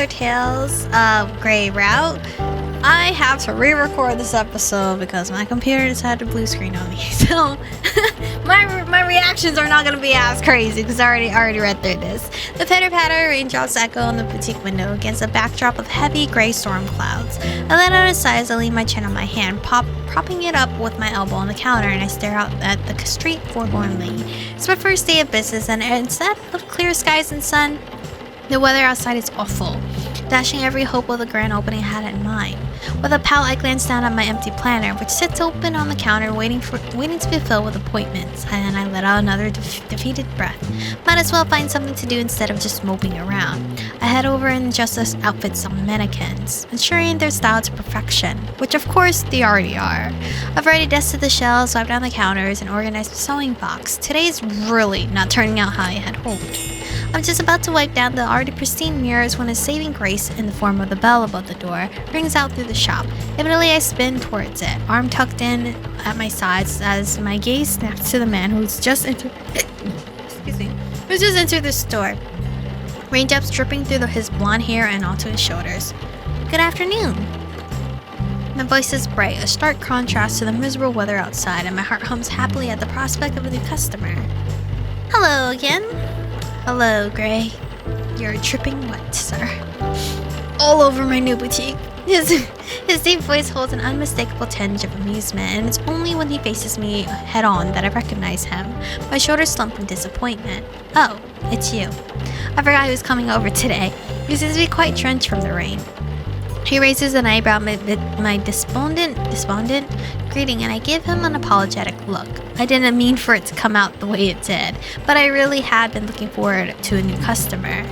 Tailor Tales Gray Route. I have to re-record this episode because my computer decided to blue screen on me. So my reactions are not going to be as crazy because I already read through this. The pitter-patter raindrops echo on the boutique window against a backdrop of heavy gray storm clouds. I let out a sigh as I lean my chin on my hand, propping it up with my elbow on the counter, and I stare out at the street forlornly. It's my first day of business, and instead of clear skies and sun, the weather outside is awful, dashing every hope of the grand opening I had in mind. With a pout, I glance down at my empty planner, which sits open on the counter, waiting to be filled with appointments, and I let out another defeated breath. Might as well find something to do instead of just moping around. I head over and adjust the outfits on mannequins, ensuring they're styled to perfection, which of course they already are. I've already dusted the shelves, wiped down the counters, and organized the sewing box. Today's really not turning out how I had hoped. I'm just about to wipe down the already pristine mirrors when a saving grace in the form of the bell above the door rings out through the shop. Immediately I spin towards it, arm tucked in at my sides as my gaze snaps to the man who's just entered the store. Raindrops dripping through his blonde hair and onto his shoulders. Good afternoon. My voice is bright, a stark contrast to the miserable weather outside, and my heart hums happily at the prospect of a new customer. Hello again. Hello, Gray. You're dripping wet, sir. All over my new boutique. His deep voice holds an unmistakable tinge of amusement, and it's only when he faces me head-on that I recognize him. My shoulders slump in disappointment. Oh, it's you. I forgot he was coming over today. He seems to be quite drenched from the rain. He raises an eyebrow at my despondent greeting, and I give him an apologetic look. I didn't mean for it to come out the way it did, but I really had been looking forward to a new customer.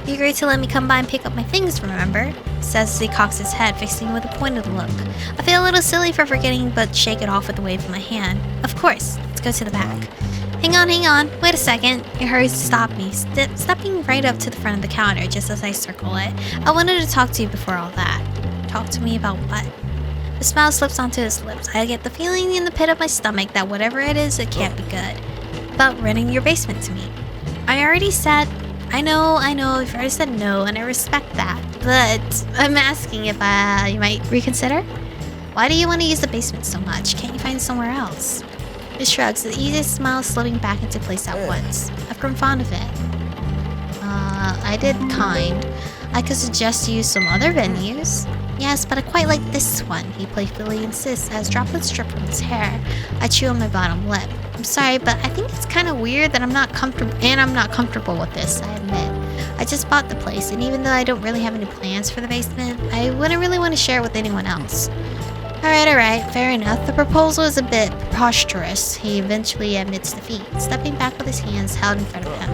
You agreed to let me come by and pick up my things, remember? Says as he cocks his head, fixing me with a pointed look. I feel a little silly for forgetting, but shake it off with a wave of my hand. Of course, let's go to the back. Hang on, wait a second. He hurries to stop me, stepping right up to the front of the counter just as I circle it. I wanted to talk to you before all that. Talk to me about what? The smile slips onto his lips. I get the feeling in the pit of my stomach that whatever it is, it can't be good. About renting your basement to me. I already said... I know, you've already said no, and I respect that. But I'm asking if you might reconsider? Why do you want to use the basement so much? Can't you find somewhere else? He shrugs, the easiest smile slipping back into place at once. I've grown fond of it. I did kind. I could suggest you some other venues. Yes, but I quite like this one, he playfully insists as droplets drip from his hair. I chew on my bottom lip. I'm sorry, but I think it's kind of weird that I'm not comfortable with this, I admit. I just bought the place, and even though I don't really have any plans for the basement, I wouldn't really want to share it with anyone else. Alright, fair enough. The proposal is a bit preposterous. He eventually admits defeat, stepping back with his hands held in front of him.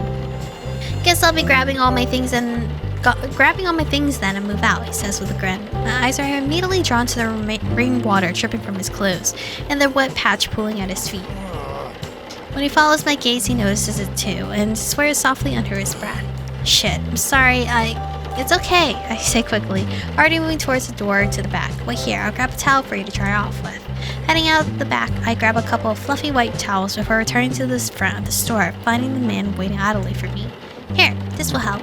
Guess I'll be grabbing all my things then and move out, he says with a grin. My eyes are immediately drawn to the rainwater dripping from his clothes, and the wet patch pooling at his feet. When he follows my gaze, he notices it too, and swears softly under his breath. Shit, I'm sorry, It's okay, I say quickly, already moving towards the door to the back. Wait here, I'll grab a towel for you to dry off with. Heading out the back, I grab a couple of fluffy white towels before returning to the front of the store, finding the man waiting idly for me. Here, this will help.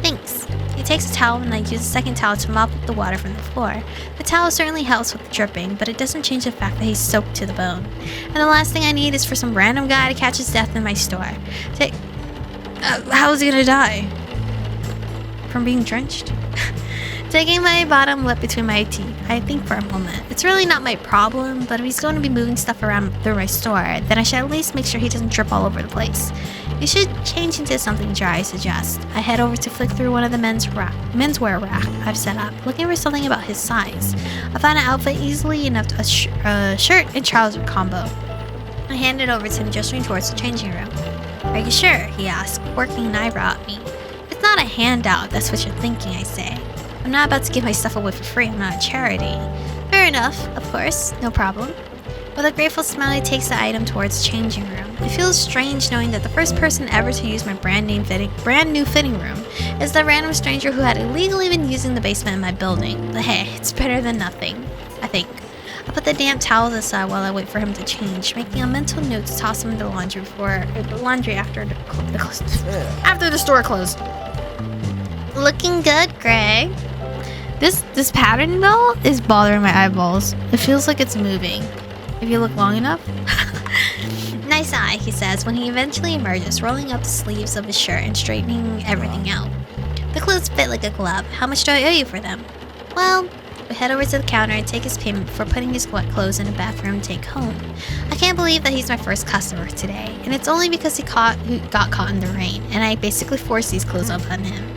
Thanks. He takes a towel and I use the second towel to mop up the water from the floor. The towel certainly helps with the dripping, but it doesn't change the fact that he's soaked to the bone. And the last thing I need is for some random guy to catch his death in my store. How is he gonna die? From being drenched? Taking my bottom lip between my teeth, I think for a moment. It's really not my problem, but if he's going to be moving stuff around through my store, then I should at least make sure he doesn't drip all over the place. You should change into something dry, I suggest. I head over to flick through one of the menswear rack I've set up, looking for something about his size. I find an outfit easily enough to a shirt and trouser combo. I hand it over to him, gesturing towards the changing room. Are you sure? He asks, working an eyebrow at me. It's not a handout, that's what you're thinking, I say. I'm not about to give my stuff away for free, I'm not a charity. Fair enough, of course, no problem. With a grateful smile, he takes the item towards the changing room. It feels strange knowing that the first person ever to use my brand new fitting room is the random stranger who had illegally been using the basement in my building. But hey, it's better than nothing, I think. I put the damp towels aside while I wait for him to change, making a mental note to toss him in the laundry after the store closed. Looking good, Greg. This pattern though is bothering my eyeballs. It feels like it's moving. If you look long enough. Nice eye, he says when he eventually emerges, rolling up the sleeves of his shirt and straightening everything out. The clothes fit like a glove. How much do I owe you for them? Well, we head over to the counter and take his payment before putting his wet clothes in a bathroom to take home. I can't believe that he's my first customer today, and it's only because he got caught in the rain, and I basically forced these clothes up on him.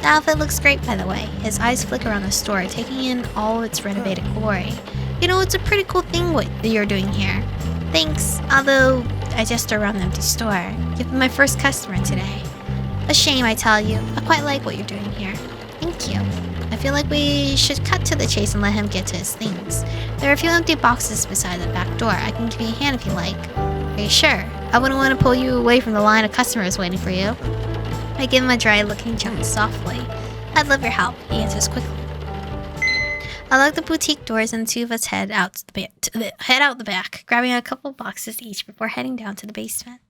The outfit looks great, by the way. His eyes flick around the store, taking in all its renovated glory. You know, it's a pretty cool thing what you're doing here. Thanks, although I just around the empty store. You've been my first customer today. A shame, I tell you. I quite like what you're doing here. Thank you. I feel like we should cut to the chase and let him get to his things. There are a few empty boxes beside the back door. I can give you a hand if you like. Are you sure? I wouldn't want to pull you away from the line of customers waiting for you. I give him a dry-looking chuckle softly. I'd love your help, he answers quickly. I lock the boutique doors and the two of us head out the back, grabbing a couple of boxes each before heading down to the basement.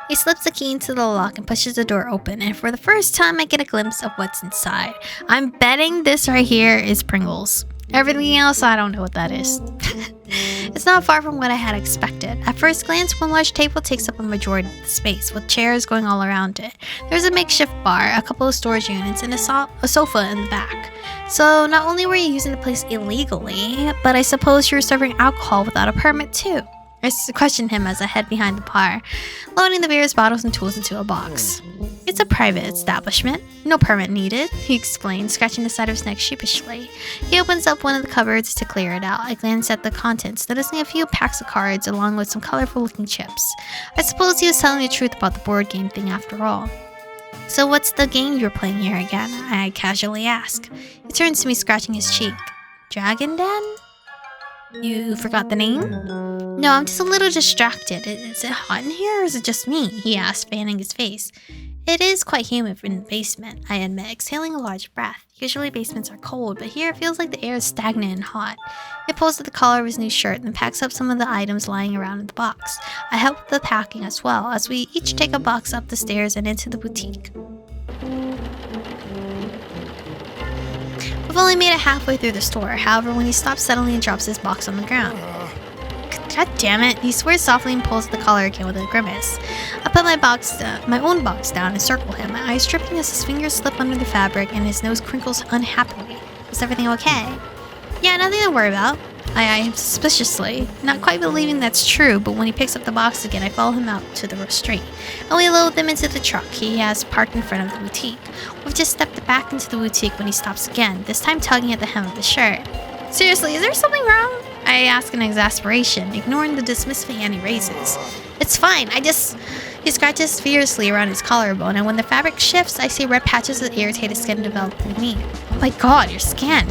He slips the key into the lock and pushes the door open, and for the first time I get a glimpse of what's inside. I'm betting this right here is Pringles. Everything else, I don't know what that is. It's not far from what I had expected. At first glance, one large table takes up a majority of the space, with chairs going all around it. There's a makeshift bar, a couple of storage units, and a sofa in the back. So not only were you using the place illegally, but I suppose you were serving alcohol without a permit too. I questioned him as I head behind the bar, loading the various bottles and tools into a box. It's a private establishment. No permit needed, he explained, scratching the side of his neck sheepishly. He opens up one of the cupboards to clear it out. I glance at the contents, noticing a few packs of cards along with some colorful-looking chips. I suppose he was telling the truth about the board game thing after all. So what's the game you're playing here again? I casually ask. He turns to me, scratching his cheek. Dragon Den? You forgot the name? No, I'm just a little distracted. Is it hot in here or is it just me? He asked, fanning his face. It is quite humid in the basement, I admit, exhaling a large breath. Usually basements are cold, but here it feels like the air is stagnant and hot. He pulls at the collar of his new shirt and packs up some of the items lying around in the box. I help with the packing as well, as we each take a box up the stairs and into the boutique. We've only made it halfway through the store, however, when he stops suddenly and drops his box on the ground. God damn it, he swears softly and pulls at the collar again with a grimace. I put my own box down and circle him, my eyes dripping as his fingers slip under the fabric and his nose crinkles unhappily. Is everything okay? Yeah, nothing to worry about. I eye him suspiciously, not quite believing that's true, but when he picks up the box again, I follow him out to the street, and we load them into the truck he has parked in front of the boutique. We've just stepped back into the boutique when he stops again, this time tugging at the hem of the shirt. Seriously, is there something wrong? I ask in exasperation, ignoring the dismissive hand he raises. It's fine, He scratches fiercely around his collarbone, and when the fabric shifts, I see red patches of irritated skin develop beneath. Oh my god, your skin!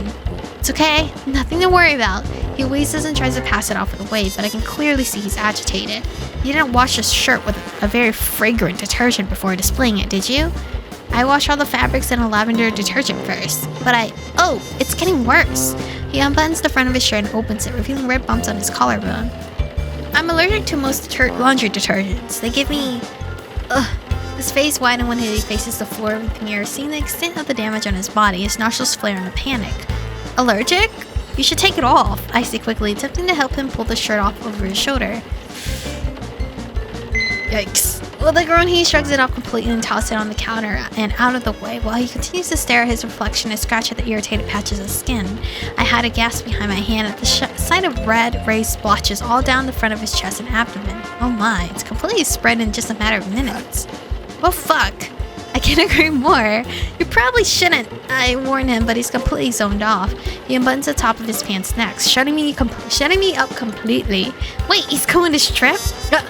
It's okay, nothing to worry about. He wheezes and tries to pass it off with a wave, but I can clearly see he's agitated. You didn't wash his shirt with a very fragrant detergent before displaying it, did you? I wash all the fabrics in a lavender detergent first, but oh, it's getting worse. He unbuttons the front of his shirt and opens it, revealing red bumps on his collarbone. I'm allergic to most laundry detergents. They give me... His face widened when he faces the floor of the mirror, seeing the extent of the damage on his body. His nostrils flare in a panic. Allergic? You should take it off, I say quickly, attempting to help him pull the shirt off over his shoulder. Yikes. Well, the groan, he shrugs it off completely and tosses it on the counter and out of the way while he continues to stare at his reflection and scratch at the irritated patches of skin. I had a gasp behind my hand at the sight of red, raised splotches all down the front of his chest and abdomen. Oh my, it's completely spread in just a matter of minutes. Well, fuck. I can't agree more. You probably shouldn't, I warn him, but he's completely zoned off. He unbuttons the top of his pants next, shutting me up completely. Wait, he's going to strip?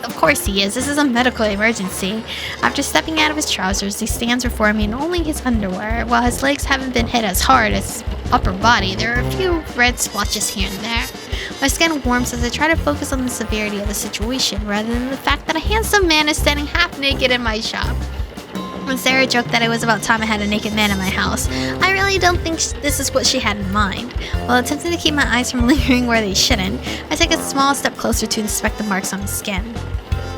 Of course he is. This is a medical emergency. After stepping out of his trousers, he stands before me in only his underwear. While his legs haven't been hit as hard as his upper body, there are a few red splotches here and there. My skin warms as I try to focus on the severity of the situation, rather than the fact that a handsome man is standing half naked in my shop. When Sarah joked that it was about time I had a naked man in my house, I really don't think this is what she had in mind. While attempting to keep my eyes from lingering where they shouldn't, I take a small step closer to inspect the marks on his skin.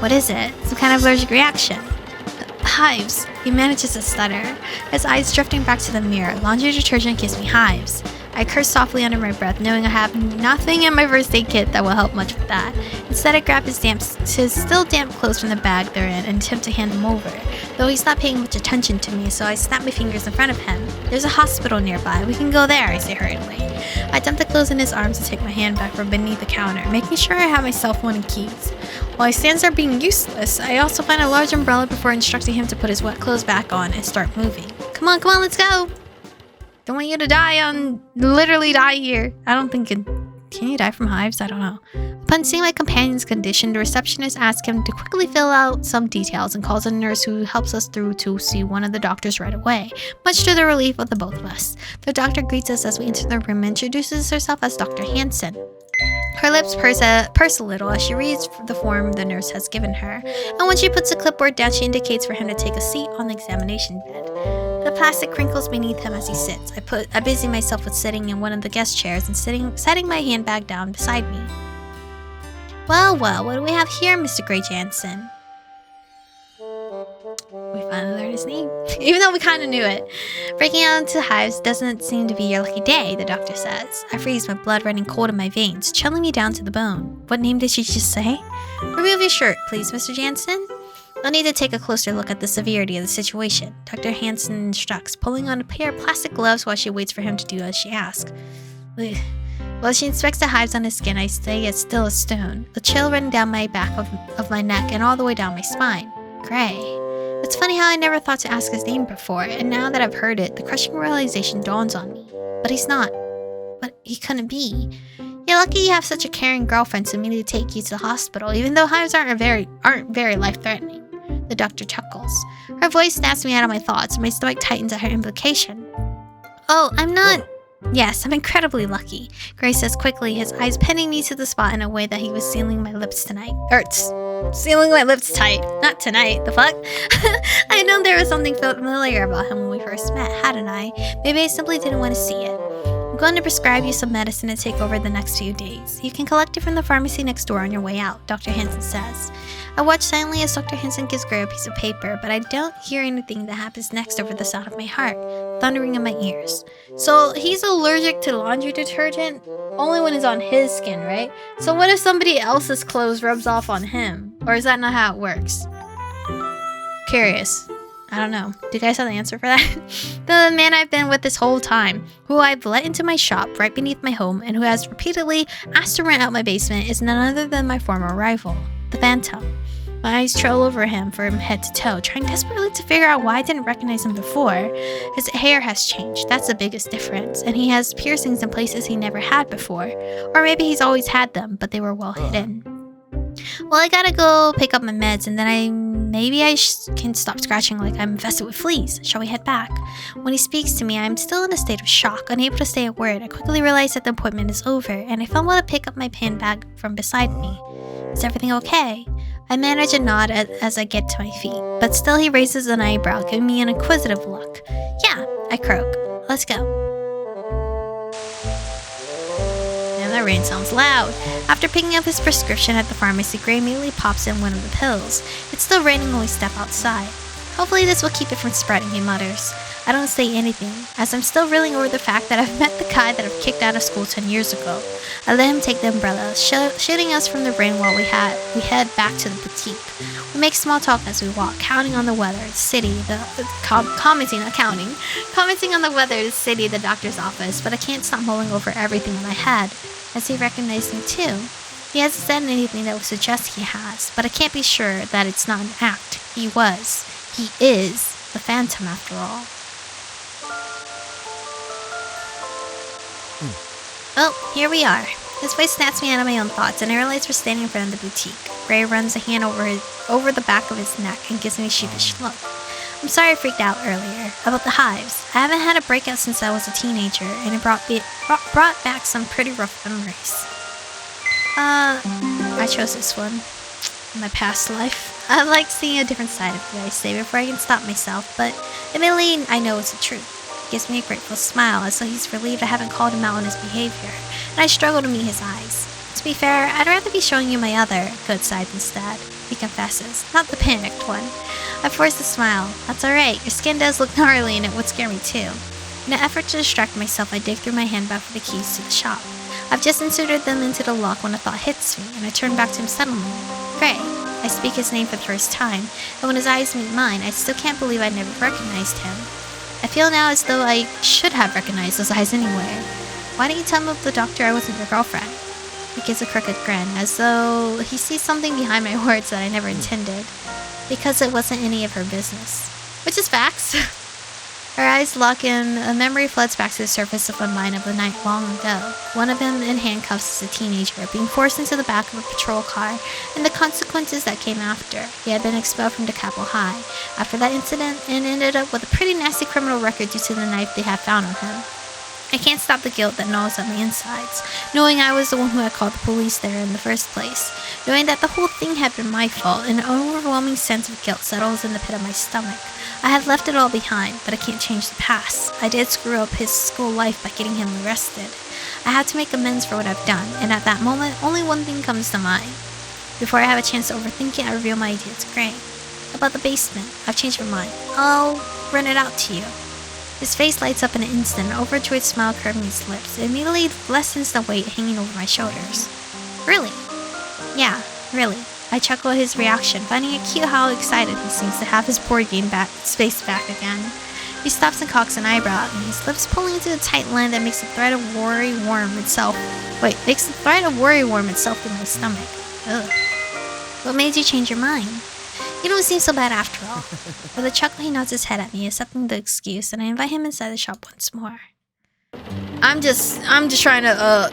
What is it? Some kind of allergic reaction? hives. He manages to stutter, his eyes drifting back to the mirror. Laundry detergent gives me hives. I curse softly under my breath, knowing I have nothing in my first aid kit that will help much with that. Instead, I grab his still damp clothes from the bag they're in and attempt to hand them over, though he's not paying much attention to me, so I snap my fingers in front of him. There's a hospital nearby. We can go there, I say hurriedly. I dump the clothes in his arms and take my handbag from beneath the counter, making sure I have my cell phone and keys. While he stands there being useless, I also find a large umbrella before instructing him to put his wet clothes back on and start moving. Come on, let's go! Don't want you to literally die here. I don't think can you die from hives? I don't know. Upon seeing my companion's condition, the receptionist asks him to quickly fill out some details and calls a nurse who helps us through to see one of the doctors right away, much to the relief of the both of us. The doctor greets us as we enter the room and introduces herself as Dr. Hansen. Her lips purse a little as she reads the form the nurse has given her, and when she puts the clipboard down, she indicates for him to take a seat on the examination bed. The plastic crinkles beneath him as he sits. I busy myself with sitting in one of the guest chairs and setting my handbag down beside me. Well, what do we have here, Mr. Gray Jansen? We finally learned his name, even though we kind of knew it. Breaking out into hives doesn't seem to be your lucky day, the doctor says. I freeze, my blood running cold in my veins, chilling me down to the bone. What name did she just say? Remove your shirt, please, Mr. Jansen. I'll need to take a closer look at the severity of the situation, Dr. Hansen instructs, pulling on a pair of plastic gloves while she waits for him to do as she asks. While she inspects the hives on his skin, I stay as still as stone, the chill running down my back of my neck and all the way down my spine. Gray. It's funny how I never thought to ask his name before, and now that I've heard it, the crushing realization dawns on me. But he's not. But he couldn't be. You're lucky you have such a caring girlfriend to me to take you to the hospital, even though hives aren't very life-threatening. The doctor chuckles. Her voice snaps me out of my thoughts, and my stomach tightens at her implication. Oh, I'm not... Yes, I'm incredibly lucky, Gray says quickly, his eyes pinning me to the spot in a way that he was sealing my lips tonight. Sealing my lips tight. Not tonight, the fuck? I know there was something familiar about him when we first met, hadn't I? Maybe I simply didn't want to see it. I'm going to prescribe you some medicine to take over the next few days. You can collect it from the pharmacy next door on your way out, Dr. Hansen says. I watch silently as Dr. Hansen gives Gray a piece of paper, but I don't hear anything that happens next over the sound of my heart, thundering in my ears. So he's allergic to laundry detergent only when it's on his skin, right? So what if somebody else's clothes rubs off on him? Or is that not how it works? Curious. I don't know. Do you guys have the answer for that? The man I've been with this whole time, who I've let into my shop right beneath my home, and who has repeatedly asked to rent out my basement, is none other than my former rival, the Phantom. My eyes trail over him from head to toe, trying desperately to figure out why I didn't recognize him before. His hair has changed, that's the biggest difference, and he has piercings in places he never had before. Or maybe he's always had them, but they were well hidden. Well, I gotta go pick up my meds, and then I can stop scratching like I'm infested with fleas. Shall we head back? When he speaks to me, I'm still in a state of shock, unable to say a word. I quickly realize that the appointment is over, and I fumble to pick up my handbag from beside me. Is everything okay? I manage a nod as I get to my feet, but still he raises an eyebrow, giving me an inquisitive look. Yeah, I croak. Let's go. And that rain sounds loud. After picking up his prescription at the pharmacy, Gray immediately pops in one of the pills. It's still raining when we step outside. Hopefully this will keep it from spreading, he mutters. I don't say anything, as I'm still reeling over the fact that I've met the guy that I've kicked out of school 10 years ago. I let him take the umbrella, shielding us from the rain while we head back to the boutique. We make small talk as we walk, counting on the weather, the city, commenting on the weather, the city, the doctor's office, but I can't stop mulling over everything in my head, as he recognized me too. He hasn't said anything that would suggest he has, but I can't be sure that it's not an act. He is the Phantom after all. Well, here we are. His voice snaps me out of my own thoughts, and I realize we're standing in front of the boutique. Gray runs a hand over the back of his neck and gives me a sheepish look. I'm sorry I freaked out earlier about the hives. I haven't had a breakout since I was a teenager, and it brought back some pretty rough memories. I chose this one. In my past life. I like seeing a different side of what I say before I can stop myself, but admittedly, I know it's the truth. He gives me a grateful smile, as though he's relieved I haven't called him out on his behavior, and I struggle to meet his eyes. To be fair, I'd rather be showing you my other good sides instead. he confesses, not the panicked one. I force a smile. That's alright, your skin does look gnarly and it would scare me too. In an effort to distract myself, I dig through my handbag for the keys to the shop. I've just inserted them into the lock when a thought hits me, and I turn back to him suddenly. Gray. I speak his name for the first time, and when his eyes meet mine, I still can't believe I never recognized him. I feel now as though I should have recognized those eyes anywhere. Why didn't you tell me the doctor I wasn't your girlfriend? He gives a crooked grin, as though he sees something behind my words that I never intended. Because it wasn't any of her business. Which is facts. Her eyes lock in, a memory floods back to the surface of my mind of a night long ago. One of them in handcuffs as a teenager, being forced into the back of a patrol car, and the consequences that came after. He had been expelled from DeCapo High after that incident, and ended up with a pretty nasty criminal record due to the knife they had found on him. I can't stop the guilt that gnaws at my insides, knowing I was the one who had called the police there in the first place, knowing that the whole thing had been my fault. An overwhelming sense of guilt settles in the pit of my stomach. I had left it all behind, but I can't change the past. I did screw up his school life by getting him arrested. I had to make amends for what I've done, and at that moment, only one thing comes to mind. Before I have a chance to overthink it, I reveal my idea to Gray. About the basement, I've changed my mind. I'll rent it out to you. His face lights up in an instant, an overjoyed smile curving his lips. It immediately lessens the weight hanging over my shoulders. Really? Yeah, really. I chuckle at his reaction, finding it cute how excited he seems to have his board game space back again. He stops and cocks an eyebrow at me, his lips pulling into a tight line that makes the thread of worry warm itself through my stomach. Ugh. What made you change your mind? You don't seem so bad after all. With a chuckle, he nods his head at me, accepting the excuse, and I invite him inside the shop once more. I'm just trying to,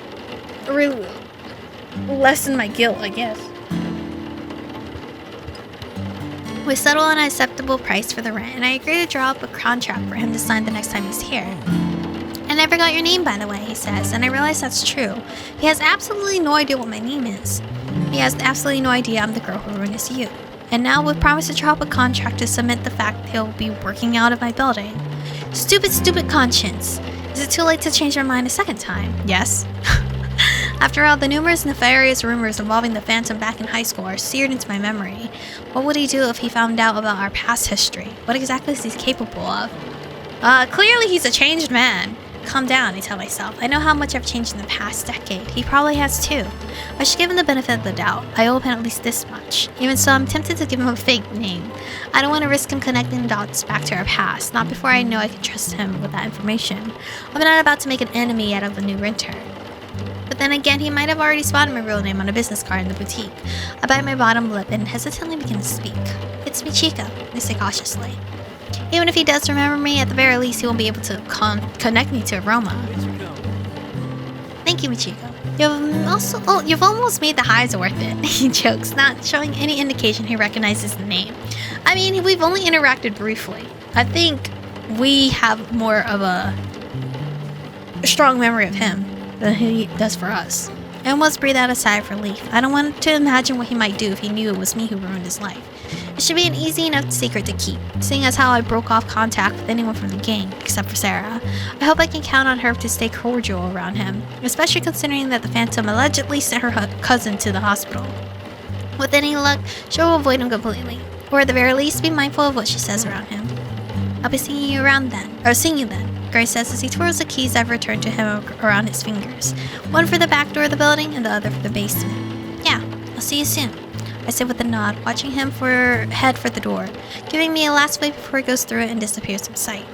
really lessen my guilt, I guess. We settle on an acceptable price for the rent, and I agree to draw up a contract for him to sign the next time he's here. I never got your name, by the way, he says, and I realize that's true. He has absolutely no idea what my name is. He has absolutely no idea I'm the girl who ruined his youth. And now we've promised to draw up a contract to cement the fact he'll be working out of my building. Stupid conscience. Is it too late to change my mind a second time? Yes. After all, the numerous nefarious rumors involving the Phantom back in high school are seared into my memory. What would he do if he found out about our past history? What exactly is he capable of? Clearly he's a changed man. Calm down, I tell myself. I know how much I've changed in the past decade. He probably has too. I should give him the benefit of the doubt. I owe him at least this much. Even so, I'm tempted to give him a fake name. I don't want to risk him connecting the dots back to our past, not before I know I can trust him with that information. I'm not about to make an enemy out of the new renter. But then again, he might have already spotted my real name on a business card in the boutique. I bite my bottom lip and hesitantly begin to speak. It's me, Chica, I say cautiously. Even if he does remember me, at the very least, he won't be able to connect me to Aroma. Thank you, Michiko. You've almost made the highs worth it, he jokes, not showing any indication he recognizes the name. I mean, we've only interacted briefly. I think we have more of a strong memory of him than he does for us. I almost breathe out a sigh of relief. I don't want to imagine what he might do if he knew it was me who ruined his life. It should be an easy enough secret to keep, seeing as how I broke off contact with anyone from the gang, except for Sarah. I hope I can count on her to stay cordial around him, especially considering that the Phantom allegedly sent her cousin to the hospital. With any luck, she'll avoid him completely, or at the very least be mindful of what she says around him. I'll be seeing you then, Gray says as he twirls the keys I've returned to him around his fingers, one for the back door of the building and the other for the basement. Yeah, I'll see you soon, I say with a nod, watching him head for the door, giving me a last wave before he goes through it and disappears from sight.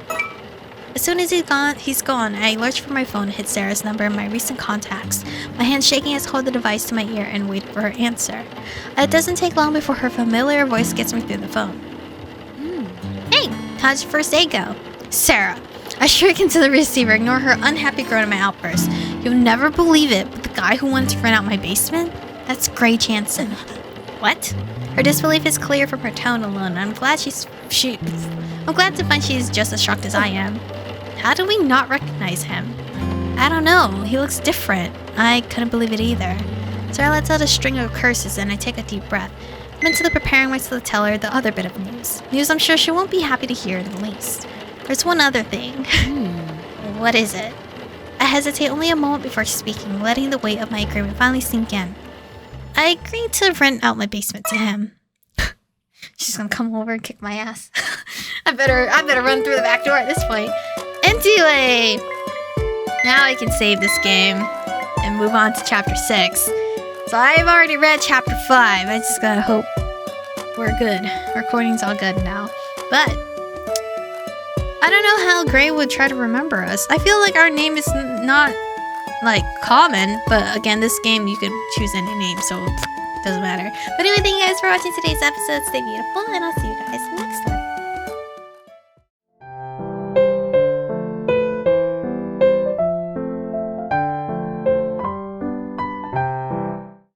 As soon as he's gone, I lurch for my phone and hit Sarah's number in my recent contacts, my hand shaking as I hold the device to my ear and wait for her answer. It doesn't take long before her familiar voice gets me through the phone. Hey, how'd your first day go? Sarah. I shriek into the receiver, ignore her unhappy groan at my outburst. You'll never believe it, but the guy who wanted to rent out my basement? That's Gray Jansen. What? Her disbelief is clear from her tone alone. I'm glad to find she's just as shocked as I am. How do we not recognize him? I don't know. He looks different. I couldn't believe it either. Sarah lets out a string of curses and I take a deep breath, mentally preparing myself to tell her the other bit of news. News I'm sure she won't be happy to hear in the least. There's one other thing. What is it? I hesitate only a moment before speaking, letting the weight of my agreement finally sink in. I agreed to rent out my basement to him. She's gonna come over and kick my ass. I better run through the back door at this point. Anyway, now I can save this game and move on to chapter 6. So I've already read chapter 5. I just gotta hope we're good. Recording's all good now. But I don't know how Gray would try to remember us. I feel like our name is not like common, but again, this game you could choose any name, so it doesn't matter. But anyway, thank you guys for watching today's episode. Stay beautiful, and I'll see you guys next time.